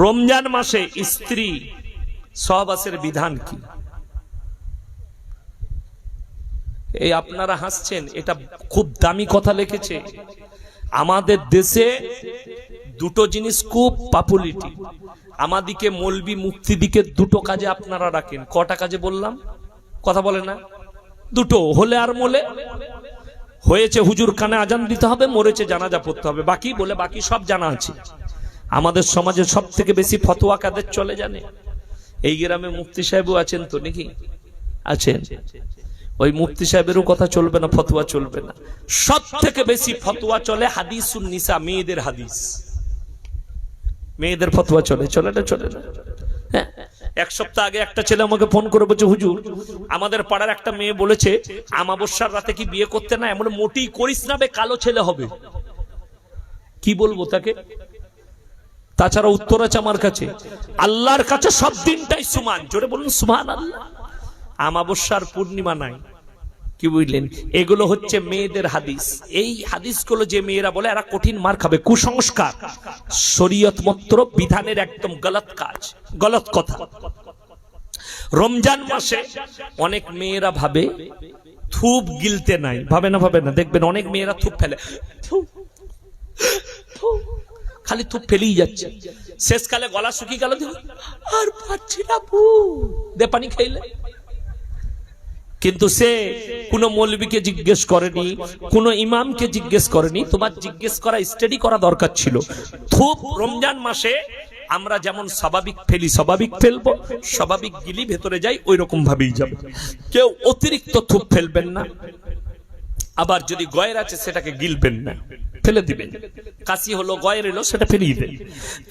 রমজান মাসে স্ত্রী সহবাসের বিধান কি? এই আপনারা হাসছেন, এটা খুব দামি কথা লিখেছে। আমাদের দেশে দুটো জিনিস খুব পপুলারিটি। আমাদিকে মৌলবি মুফতি দিকে দুটো কাজে আপনারা রাখেন। কটা কাজে বললাম? কথা বলে না? দুটো হলে আর মোলে। হয়েছে হুজুর কানে আজান দিতে হবে, মরেছে জানাজা পড়তে হবে, বাকি বলে বাকি সব জানা আছে। আমাদের সমাজে সব থেকে বেশি ফতোয়া কাদের চলে জানে? এই গ্রামে মুফতি সাহেবও আছেন তো নাকি? আছেন। ওই মুফতি সাহেবেরও কথা চলবে না, ফতোয়া চলবে না। সব থেকে বেশি ফতোয়া চলে হাদিসুন নিসা, মেয়েদের হাদিস, মেয়েদের ফতোয়া চলে। চলে না? চলে না? হ্যাঁ, এক সপ্তাহ আগে একটা ছেলে আমাকে ফোন করে বলছে, হুজুর আমাদের পাড়ার একটা মেয়ে বলেছে আমাবস্যার রাতে কি বিয়ে করতে না? এমন মোটেই করিস না বে, কালো ছেলে হবে। কি বলবো তাকে? তাছাড়া উত্তর আছে আমার কাছে। আল্লাহর কাছে সব দিনটাই সমান। জোরে বলুন সুবহানাল্লাহ। আমাবস্যার পূর্ণিমা নাই। কি বুঝলেন? এগুলো হচ্ছে মেয়েদের হাদিস। এই হাদিসগুলো যে মেয়েরা বলে এরা কঠিন মার খাবে, কুসংস্কার, শরীয়ত মন্ত্র বিধানের একদম গলত কাজ, গলত কথা। রমজান মাসে অনেক মেয়েরা ভাবে থুপ গিলতে নাই। ভাবে না? ভাবে না? দেখবেন অনেক মেয়েরা থুপ ফেলে, খালি থুপ ফেলেই যাচ্ছে। শেষকালে গলা শুকিয়ে গেল, আর পাচ্ছি না, দে পানি খাইলে। কিন্তু সে কোন মৌলবীকে জিজ্ঞেস করেনি, কোন ইমামকে জিজ্ঞেস করেনি। তোমার জিজ্ঞেস করা, স্টাডি করা দরকার ছিল। থুপ রমজান মাসে আমরা যেমন স্বাভাবিক ফেলি, স্বাভাবিক ফেলবো, স্বাভাবিক গিলি ভেতরে যাই, ওই রকম ভাবেই যাবে। কেউ অতিরিক্ত থুপ ফেলবেন না। আবার যদি গয়ের আছে সেটাকে গিলবেন না, ফেলে দিবেন। কাশি হলো, গয়ের এলো, সেটা ফেলিয়ে দেন।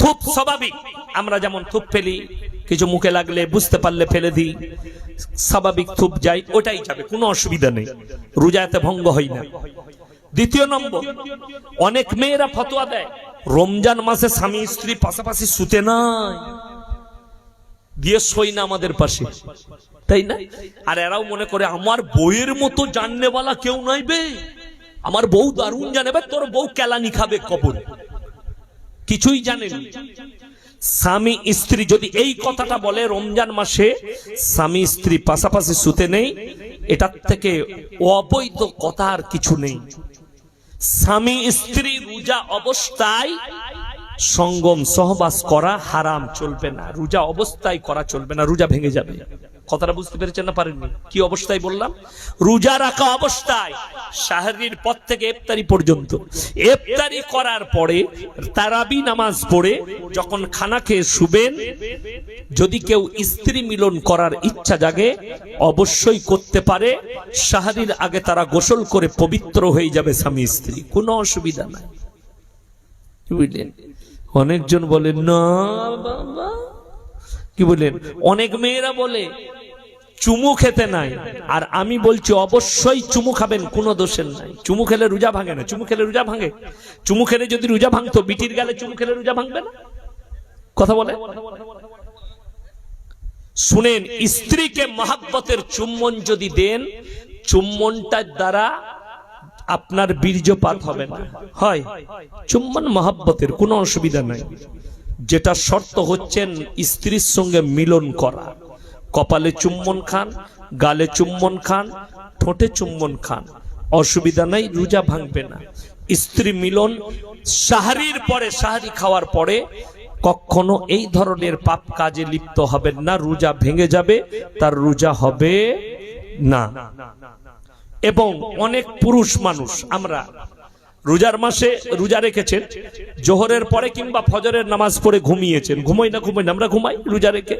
থুপ স্বাভাবিক, আমরা যেমন থুপ ফেলি, কিছু মুখে লাগলে বুঝতে পারলে ফেলে দিই, স্বাভাবিক থুপ যাই, ওটাই যাবে, কোনো অসুবিধা নেই, রোজাতে ভঙ্গ হয় না। দ্বিতীয় নম্বর, অনেক মেয়েরা ফতোয়া দেয় রমজান মাসে স্বামী স্ত্রী পাশাপাশি শুতে নাই, দিয়ে সই না আমাদের পাশে, তাই না? আর এরাও মনে করে আমার বউয়ের মতো জাননেওয়ালা কেউ নাই বে, আমার বউ দারুণ জানে বে, তোর বউ কেলানি খাবে কবর। কিছুই জানেন। স্বামী স্ত্রী যদি এই কথাটা বলে রমজান মাসে স্বামী স্ত্রী পাশাপাশি শুতে নেই, এটার থেকে অবৈধ কথা আর কিছু নেই। স্বামী স্ত্রী রোজা অবস্থায় সঙ্গম সহবাস করা হারাম, চলবে না। রোজা অবস্থায় করা চলবে না, রোজা ভেঙে যাবে। কথাটা বুঝতে পেরেছেন না? পারেননি? কি অবস্থায় বললাম? রোজা রাখা অবস্থায়, সাহরির পর থেকে ইফতারি পর্যন্ত। ইফতারি করার পরে তারাবি নামাজ পড়ে যখন খানা খেয়ে শুবেন, যদি কেউ স্ত্রী মিলন করার ইচ্ছা জাগে অবশ্যই করতে পারে। সাহরির আগে তারা গোসল করে পবিত্র হয়ে যাবে স্বামী স্ত্রী, কোনো অসুবিধা নাই। বুঝলেন? অনেকজন বলেন না বাবা, কি বলেন? অনেক মেয়েরা বলে চুমু খেতে নাই, আর আমি বলছি অবশ্যই চুমু খাবেন, কোনো দোষের নাই। চুমু খেলে রোজা ভাঙে না। চুমু খেলে রোজা ভাঙে? চুমু খেলে যদি রোজা ভাঙতো, বিটির গালে চুমু খেলে রোজা ভাঙবে না? কথা বলে। শুনেন, স্ত্রীকে মহাব্বতের চুম্বন যদি দেন, চুম্বনটার দ্বারা আপনার বীর্যপাত হবে না। হয় চুম্বন মহাব্বতের, কোনো অসুবিধা নাই। যেটা শর্ত হচ্ছেন স্ত্রীর সঙ্গে মিলন করা। কপালে চুম্বন খান, গালে চুম্বন খান, ঠোঁটে চুম্বন খান, অসুবিধা নাই, রোজা ভাঙবে না। স্ত্রী মিলন সাহারির পরে, সাহারি খাওয়ার পরে কখনো এই ধরনের পাপ কাজে লিপ্ত হবেন না, রোজা ভেঙে যাবে, তার রোজা হবে না। এবং অনেক পুরুষ মানুষ, আমরা রোজার মাসে রোজা রেখেছেন, জোহরের পরে কিংবা ফজরের নামাজ পড়ে ঘুমিয়েছেন। ঘুমাই না? ঘুমাই না, আমরা ঘুমাই রোজা রেখে।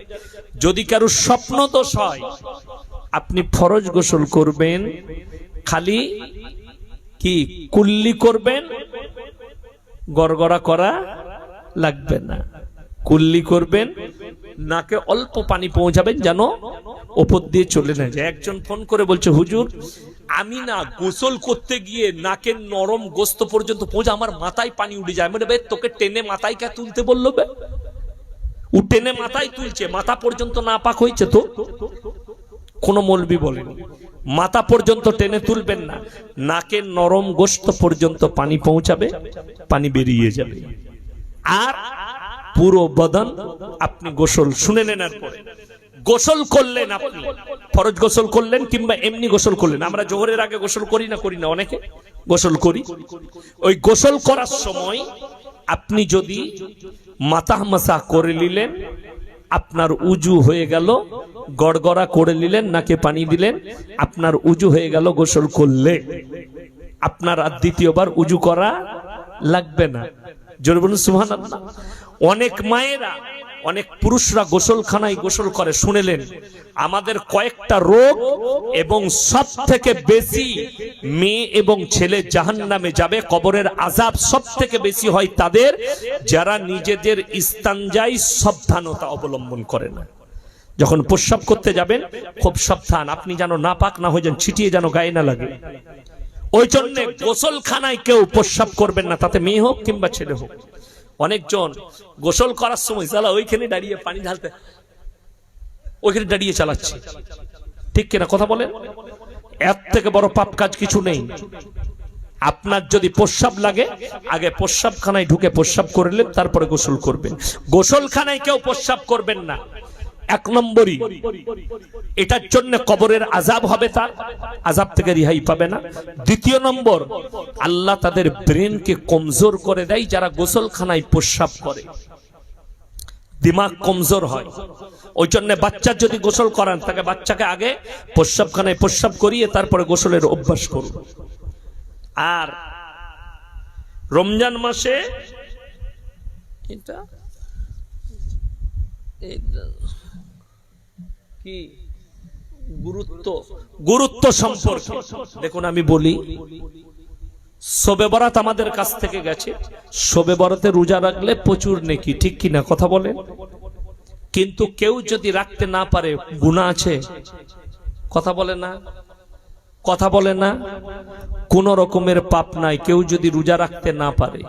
যদি কারো স্বপ্ন দোষ হয়, আপনি ফরজ গোসল করবেন, খালি কি কুল্লি করবেন, গড়গড়া করা লাগবে না। কুল্লি করবেন, নাকে অল্প পানি পৌঁছাবেন যেন ওপর দিয়ে চলে না যায়। একজন ফোন করে বলছে, হুজুর আমি না গোসল করতে গিয়ে নাকের নরম গোস্ত পর্যন্ত পৌঁছে আমার মাথায় পানি উঠে যায়। মানে তোকে টেনে মাথায় কে তুলতে বললো? ও টেনে মাথায় তুলছে, মাথা পর্যন্ত না পাক হয়েছে তো? কোন মৌলবি বলেনি মাথা পর্যন্ত টেনে তুলবেন না, নাকের নরম গোস্ত পর্যন্ত পানি পৌঁছাবে, পানি বেরিয়ে যাবে। আর পুরো বদন আপনি গোসল শুনে নেনার পরে গোসল করলেন, আপনি ফরজ গোসল করলেন কিংবা এমনি গোসল করলেন। আমরা জোহরের আগে গোসল করি না অনেকে গোসল করি। ওই গোসল করার সময় আপনি যদি মাথা মাসা করে নিলেন, আপনার উজু হয়ে গেল। গড়গড়া করে নিলেন, নাকে পানি দিলেন, আপনার উজু হয়ে গেল। গোসল করলে আপনার আর দ্বিতীয়বার উজু করা লাগবে না। জোরে বলুন সুবহানাল্লাহ। অনেক মায়েরা, অনেক পুরুষরা গোসলখানায় গোসল করে। শুনেলেন, আমাদের কয়েকটা রোগ এবং সব থেকে বেশি মেয়ে এবং ছেলে জাহান্নামে যাবে, কবরের আযাব সব থেকে বেশি হয় তাদের যারা নিজেদের ইস্তানজায় সাবধানতা অবলম্বন করে না। যখন প্রস্রাব করতে যাবেন খুব সাবধান, আপনি যেন নাপাক না হয়ে যান, ছিটিয়ে যেন গায়ে না লাগে। ওই জন্য গোসলখানায় কেউ প্রস্রাব করবেন না, তাতে মেয়ে হোক কিংবা ছেলে হোক। অনেকজন গোসল করার সময় সালা ওইখানে দাঁড়িয়ে পানি ঢালতে, ওইখানে দাঁড়িয়ে চালাচ্ছে, ঠিক কিনা কথা বলেন? এর থেকে বড় পাপ কাজ কিছু নেই। আপনার যদি প্রস্রাব লাগে, আগে প্রস্রাবখানায় ঢুকে প্রস্রাব করলেন, তারপরে গোসল করবেন। গোসলখানায় কেউ প্রস্রাব করবেন না। এক নম্বরই এটার জন্য কবরের আযাব হবে, তার আযাব থেকে রেহাই পাবে না। দ্বিতীয় নম্বর, আল্লাহ তাদের ব্রেনকে কমজোর করে দেয়। যারা গোসলখানায় প্রস্রাব করে দিমাগ কমজোর হয়। ওই জন্য বাচ্চার যদি গোসল করান, তাকে বাচ্চাকে আগে প্রস্রাবখানায় প্রস্রাব করিয়ে তারপরে গোসলের অভ্যাস করুন। আর রমজান মাসে এটা কি গুরুত্ব সম্পর্কে দেখুন, আমি বলি, শবে বরাত আমাদের কাছ থেকে গেছে। শবে বরাতে রোজা রাখলে প্রচুর নেকি, ঠিক কিনা কথা বলেন? কিন্তু কেউ যদি রাখতে না পারে, গুনাহ আছে? কথা বলে না, কথা বলে না। কোন রকমের পাপ নাই কেউ যদি রোজা রাখতে না পারে।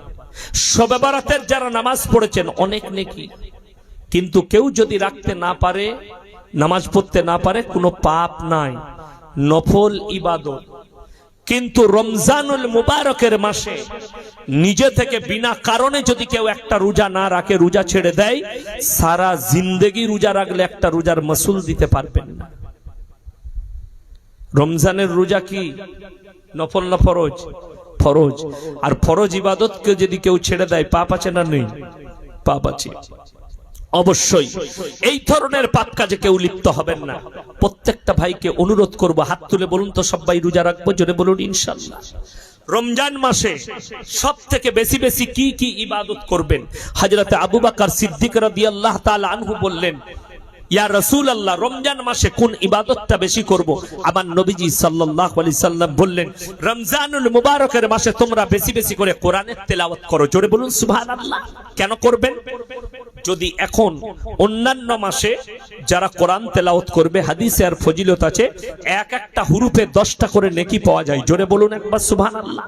শবে বরাতের যারা নামাজ পড়েছেন অনেক নেকি, কিন্তু কেউ যদি রাখতে না পারে, নামাজ পড়তে না পারে, কোনো পাপ নাই, নফল ইবাদত। কিন্তু রমজানুল মুবারকের মাসে নিজে থেকে বিনা কারণে যদি কেউ একটা রোজা না রাখে, রোজা ছেড়ে দেয়, সারা জিন্দেগি রোজা রাখলে একটা রোজার মাসুল দিতে পারবেন না। রমজানের রোজা কি নফল না ফরজ? ফরজ। আর ফরজ ইবাদতকে যদি কেউ ছেড়ে দেয়, পাপ আছে না নেই? পাপ আছে অবশ্যই। এই ধরনের পাপ কাজে কেউ লিপ্ত হবেন না। প্রত্যেকটা ভাইকে অনুরোধ করব, হাত তুলে বলুন তো সবাই রোজা রাখবো? জোরে বলুন ইনশাআল্লাহ। রমজান মাসে সব থেকে বেশি বেশি কি কি ইবাদত করবেন? হযরতে আবু বকর সিদ্দিক রাদিয়াল্লাহু তাআলা আনহু বললেন, ইয়া রাসূলুল্লাহ, রমজান মাসে কোন ইবাদতটা বেশি করব? আমার নবীজি সাল্লাল্লাহু আলাইহি সাল্লাম বললেন, রমজানুল মুবারকের মাসে তোমরা বেশি বেশি করে কোরআনের তেলাওয়াত করো। জোরে বলুন সুবহানাল্লাহ। কেন করবেন? যদি এখন অন্যান্য মাসে যারা কোরআন তেলাওয়াত করবে, হাদিসে আর ফজিলত আছে, এক একটা হুরুফে 10টা করে নেকি পাওয়া যায়। জোরে বলুন একবার সুবহানাল্লাহ।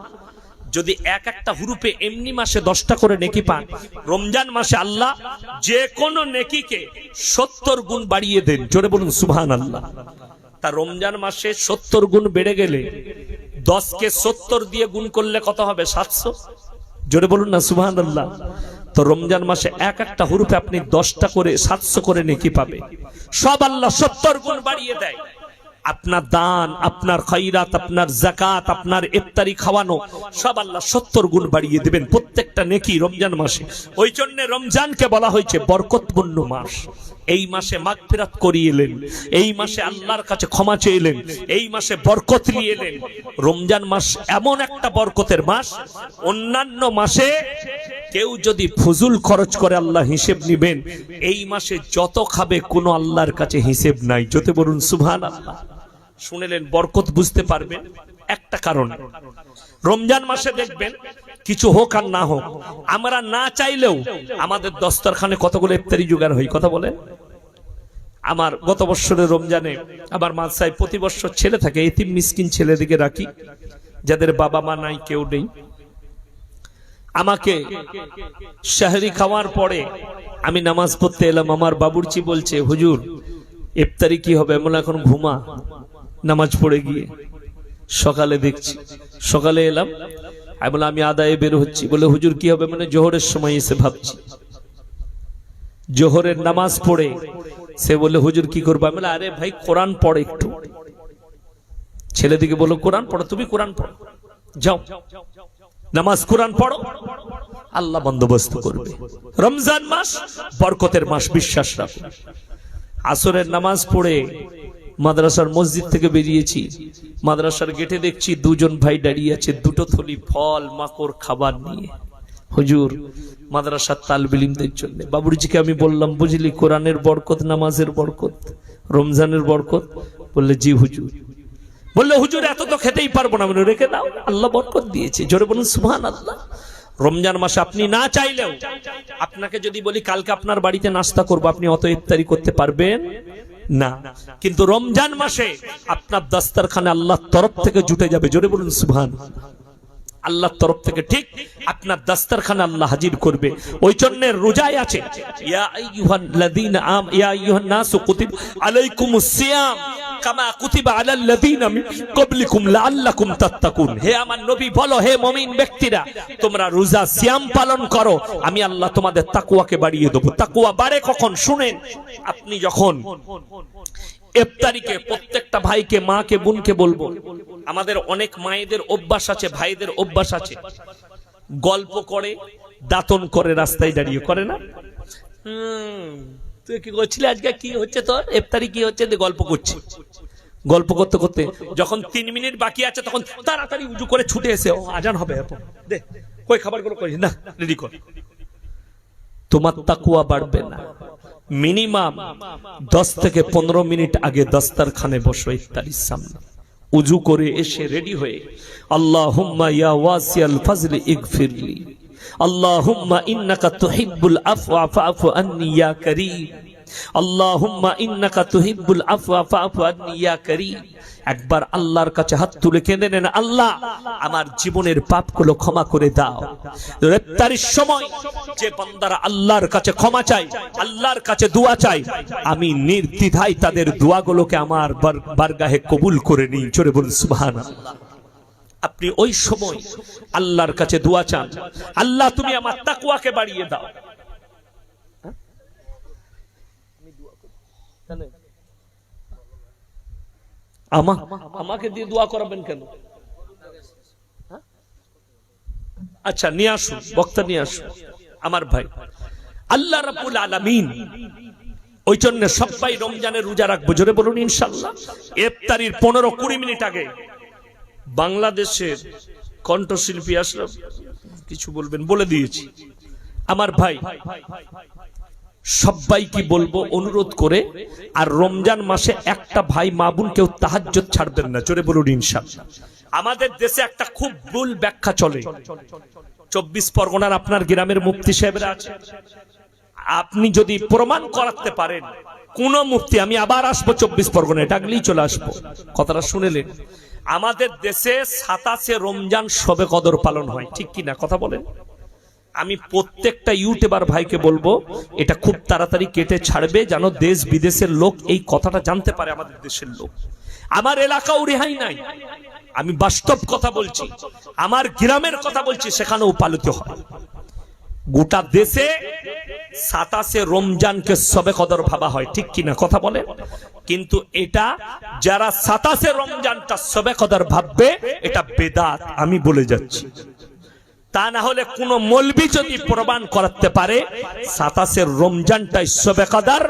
যদি এক একটা হুরুফে এমনি মাসে 10টা করে নেকি পান, রমজান মাসে আল্লাহ যে কোনো নেকিকে 70 গুণ বাড়িয়ে দেন। জোরে বলুন সুবহানাল্লাহ। তা রমজান মাসে 70 গুণ বেড়ে গেলে 10কে 70 দিয়ে গুণ করলে কত হবে? 700। জোরে বলুন না সুবহানাল্লাহ। তো রমজান মাসে এক একটা হুরুফে আপনি 10টা করে 700 করে নেকি পাবে। সব আল্লাহ 70 গুণ বাড়িয়ে দেয়। আপনার দান, আপনার খয়রাত, আপনার যাকাত, আপনার ইফতারি খাওয়ানো সব আল্লাহ 70 গুণ বাড়িয়ে দিবেন প্রত্যেকটা নেকি রমজান মাসে। ওই জন্য রমজানকে বলা হয়েছে বরকতপূর্ণ মাস। এই মাসে মাগফিরাত করিয়েলেন, এই মাসে আল্লাহর কাছে ক্ষমা চেয়েলেন, এই মাসে বরকত নিয়ে এলেন। রমজান মাস এমন একটা বরকতের মাস, অন্যান্য মাসে কেউ যদি ফুজুল খরচ করে আল্লাহ হিসেব নিবেন, এই মাসে যত খাবে কোনো আল্লাহর কাছে হিসেব নাই। যতে বলুন সুবহানাল্লাহ। শুনেলেন, বরকত বুঝতে পারবেন একটা কারণ। রমজান মাসে দেখবেন কিছু হোক আর না হোক, আমরা না চাইলেও আমাদের দস্তরখানে কতগুলো ইফতারি জোগাড় হয়। কথা বলেন। আমার গত বছরের রমজানে আমার মাদ্রাসায় প্রতি বছর ছেলে থাকে, এতিম মিসকিন ছেলেদিকে রাখি, যাদের বাবা মা নাই, কেউ নেই। আমাকে শাহরি খাওয়ার পরে আমি নামাজ পড়তে এলাম, আমার বাবুর্চি বলছে, হুজুর ইফতারি কি হবে? বলে এখন ঘুমা, নামাজ পড়ে গিয়ে সকালে দেখছি। সকালে এলাম, আমি বলে আমি আদায়ে বের হচ্ছি। বলে হুজুর কি হবে? মানে জোহরের সময় এসে ভাবছি। জোহরের নামাজ পড়ে সে বলে হুজুর কি করবো? আমি বলে আরে ভাই কোরআন পড়ে একটু। ছেলেদিকে বলো কোরআন পড়ো, তুমি কোরআন পড়ো, যাও নামাজ কোরআন পড়ো, আল্লাহ বন্দোবস্ত করবে। রমজান মাস বরকতের মাস, বিশ্বাস রাখো। আসরের নামাজ পড়ে মাদ্রাসার মসজিদ থেকে বেরিয়েছি, মাদ্রাসার গেটে দেখছি দুজন ভাই দাঁড়িয়ে আছে, দুটো থলি ফল মাকড় খাবার নিয়ে। হুজুর মাদ্রাসার তালবে ইলমদের জন্য। বাবুর্চিকে আমি বললাম বুঝলি কোরআনের বরকত, নামাজের বরকত, রমজানের বরকত? বললে জি হুজুর। বললে হুজুর এত তো খেতেই পারবো না। রেখে দাও, আল্লাহ বরকত দিয়েছে। জোরে বলুন সুবহানাল্লাহ। রমজান মাসে আপনি না চাইলেও, আপনাকে যদি বলি কালকে আপনার বাড়িতে নাস্তা করবো, আপনি অত ইফতারি করতে পারবেন না। কিন্তু রমজান মাসে আপনার দস্তরখানে আল্লাহর তরফ থেকে জুটে যাবে। জোরে বলুন সুবহানাল্লাহ। আল্লাহর তরফ থেকে ঠিক আপনার দস্তরখানে আল্লাহ হাজির করবে। ওই জন্য রোজায় আছে ইয়া আইয়ুহাল্লাযীনা ইয়া আইয়ুহান নাসু কুতিবা আলাইকুমুস সিয়াম কামা কুতিবা আলাল লাযীনা মিন ক্বাবলিকুম লাআল্লাকুম তাত্তাকুন। হে আমার নবী বলো, হে মুমিন ব্যক্তিরা তোমরা রোজা সিয়াম পালন করো, আমি আল্লাহ তোমাদের তাকওয়াকে বাড়িয়ে দেব। তাকওয়া বাড়ে কখন? শুনেন, আপনি যখন ইফতারিকে প্রত্যেকটা ভাইকে, মাকে, বোনকে বলবো, আমাদের অনেক মায়েদের অভ্যাস আছে, ভাইদের অভ্যাস আছে, গল্প করে, দাতন করে, রাস্তায় দাঁড়িয়ে করে না? তুই কি করছিলি আজকে, কি হচ্ছে তোর ইফতারি, কি হচ্ছে? গল্প করছি। গল্প করতে করতে যখন 3 মিনিট বাকি আছে তখন তাড়াতাড়ি উজু করে ছুটে এসে আজান হবে, দে কই খাবারগুলো করিস না, রেডি কর। তোমার তাকওয়া বাড়বে না। মিনিমাম 10 থেকে 15 মিনিট আগে দস্তরখানে বসো ইফতারির সামনে, উজু করে এসে রেডি হয়ে আল্লাহুম্মা ইয়া ওয়াসিয়াল ফাজলি ইগফিরলি, আল্লাহুম্মা ইন্নাকা তুহিব্বুল আফওয়া ফাআফু আন্নি ইয়া কারীম, আল্লাহুম্মা ইন্নাকা তুহিব্বুল আফওয়া ফাআফু আন্নি ইয়া কারীম। একবার আল্লাহর কাছে হাত তুলে কেঁদে নেন, আল্লাহ আমার জীবনের পাপগুলো ক্ষমা করে দাও। ইফতারির সময় যে বান্দারা আল্লাহর কাছে ক্ষমা চায়, আল্লাহর কাছে দোয়া চায়, আমি নির্দ্বিধায় তাদের দোয়াগুলোকে আমার বারগাহে কবুল করে নিই। জোরে বলুন সুবহানাল্লাহ। আপনি ওই সময় আল্লাহর কাছে দোয়া চান, আল্লাহ তুমি আমার তাকওয়াকে বাড়িয়ে দাও। আমাকে দিয়ে দোয়া করাবেন কেন? আচ্ছা নিয়ে আসুন, বক্তা নিয়ে আসুন আমার ভাই। আল্লাহ রাব্বুল আলামিন ওই জন্য সবাই রমজানের রোজা রাখবো। জোরে বলুন ইনশাআল্লাহ। ইফতারির 15-20 মিনিট আগে বাংলাদেশের কণ্ঠশিল্পী আশরাফ কিছু বলবেন, বলে দিয়েছি। আমার ভাই সবাইকে বলবো অনুরোধ করে, আর রমজান মাসে একটা ভাই মা বোন কেউ তাহাজ্জুদ ছাড়বেন না। জোরে বলুন ইনশাআল্লাহ। আমাদের দেশে একটা খুব ভুল ব্যাখ্যা চলে। 24 পরগনার আপনার গ্রামের মুফতি সাহেবরা আছে, আপনি যদি প্রমাণ করাতে পারেন কোন মুফতি, আমি আবার আসবো 24 পরগনায়, ডাকলেই চলে আসবো। কথাটা শুনেলেন? আমাদের দেশে 27 রমজান শবে কদর পালন হয়, ঠিক কিনা কথা বলেন? আমি প্রত্যেকটা ইউটিউবার ভাইকে বলবো এটা খুব তাড়াতাড়ি কেটে ছাড়বে, যেন দেশ বিদেশের লোক এই কথাটা জানতে পারে। আমাদের দেশের লোক, আমার এলাকাও রেহাই নাই, আমি বাস্তব কথা বলছি, আমার গ্রামের কথা বলছি, সেখানেও পালিত হয়। গোটা দেশে 27 রমজানকে শবে কদর ভাবা হয়, ঠিক কিনা কথা বলেন? কিন্তু এটা যারা 27 রমজানটা শবে কদর ভাববে, এটা বেদাত, আমি বলে যাচ্ছি। তা না হলে কোন মৌলবি যদি প্রমাণ করাতে পারে 27 রমজানটাই শবে কদর,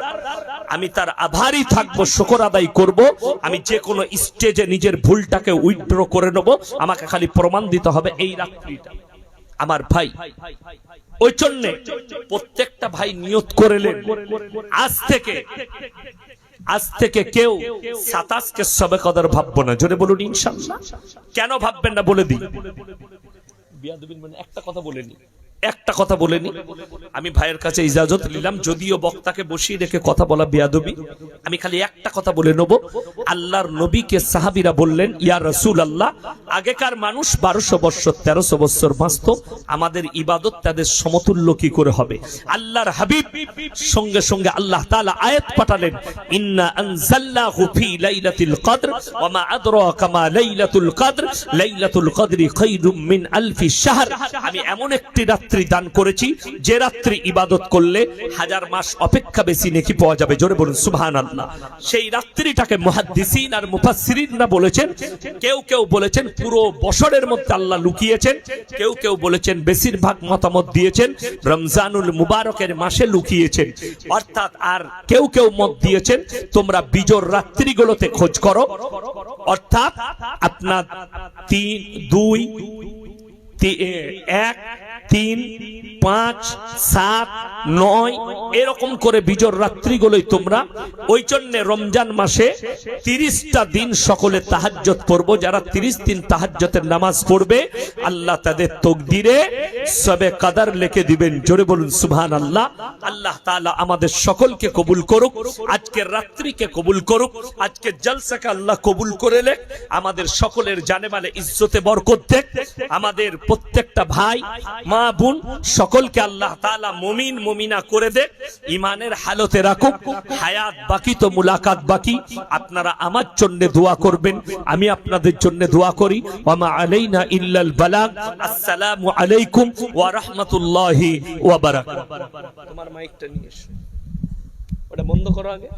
আমি তার আভারী থাকবো, শুকর আদায় করব। আমি যে কোনো স্টেজে নিজের ভুলটাকে উইথড্র করে নেব, আমাকে খালি প্রমাণ দিতে হবে এই রাত্রিটা। আমার ভাই ওই জন্য প্রত্যেকটা ভাই নিয়ত করেলেন আজ থেকে কেউ 27কে শবে কদর ভাববো না। জোরে বলুন ইনশাআল্লাহ। কেন ভাববেন না বলে দিই। একটা কথা বলেনি, আমি ভাইয়ের কাছে ইজাজত নিলাম, যদিও বক্তাকে বসিয়ে রেখে কথা বলা বেয়াদবি। আমি খালি একটা কথা বলে নেব। আল্লাহর নবীকে সাহাবীরা বললেন, ইয়া রাসূলুল্লাহ, আগেকার মানুষ 1200 বছর 1300 বছর বাঁচত, আমাদের ইবাদত তাদের সমতুল্য কি করে হবে? আল্লাহর হাবিব সঙ্গে সঙ্গে আল্লাহ তাআলা আয়াত পাঠালেন, ইন্না আনজালনাহু ফি লাইলাতিল কদর ওয়া মা আদরাকা মা লাইলাতুল কদর, লাইলাতুল কদরি খায়রুম মিন আলফি শাহর। আমি এমন একটি রাত্রি রাত্রি দান করেছি, যে রাত্রি ইবাদত করলে 1000 মাস অপেক্ষা বেশি নেকি পাওয়া যাবে। জোরে বলুন সুবহানাল্লাহ। সেই রাত্রিটাকে মুহাদ্দিসিন আর মুফাসসিরিনরা বলেছেন, কেউ কেউ বলেছেন পুরো বছরের মধ্যে আল্লাহ লুকিয়েছেন, কেউ কেউ বলেছেন বেশিরভাগ মতামত দিয়েছেন রমজানুল মুবারকের মাসে লুকিয়েছেন। অর্থাৎ আর কেউ কেউ মত দিয়েছেন তোমরা বিজোড় রাত্রিগুলোতে খোঁজ করো, অর্থাৎ আপনার 3, 2, 1, 3, 5, 7, 9 এরকম করে বিজোড় রাত্রিগুলোই তোমরা। ওই জন্য রমজান মাসে 30টা দিন সকলে তাহাজ্জুদ পড়বো। যারা 30 দিন তাহাজ্জুদের নামাজ পড়বে আল্লাহ তাদের তকদিরে সবে কদর লিখে দিবেন। জোরে বলুন সুবহানাল্লাহ। আল্লাহ তাআলা আমাদের সকলকে কবুল করুক, আজকের রাত্রিকে কবুল করুক, আজকের জলসাকে আল্লাহ কবুল করে নে, আমাদের সকলের জানে মালে ইজ্জতে বরকত দেখ, আমাদের প্রত্যেকটা ভাই মা বোন সকলকে আল্লাহ তাআলা মুমিন মুমিনা করে দে, ইমানের হালতে রাখুক। হায়াত বাকি তো মুলাকাত বাকি। আপনারা আমার জন্য দোয়া করবেন, আমি আপনাদের জন্য দোয়া করি। ওয়া মা আলাইনা ইল্লাল বালাগ। আসসালামু আলাইকুম ওয়া রাহমাতুল্লাহি ওয়া বারাকাতুহু। তোমার মাইকটা নিয়ে এসো, ওটা বন্ধ করো আগে।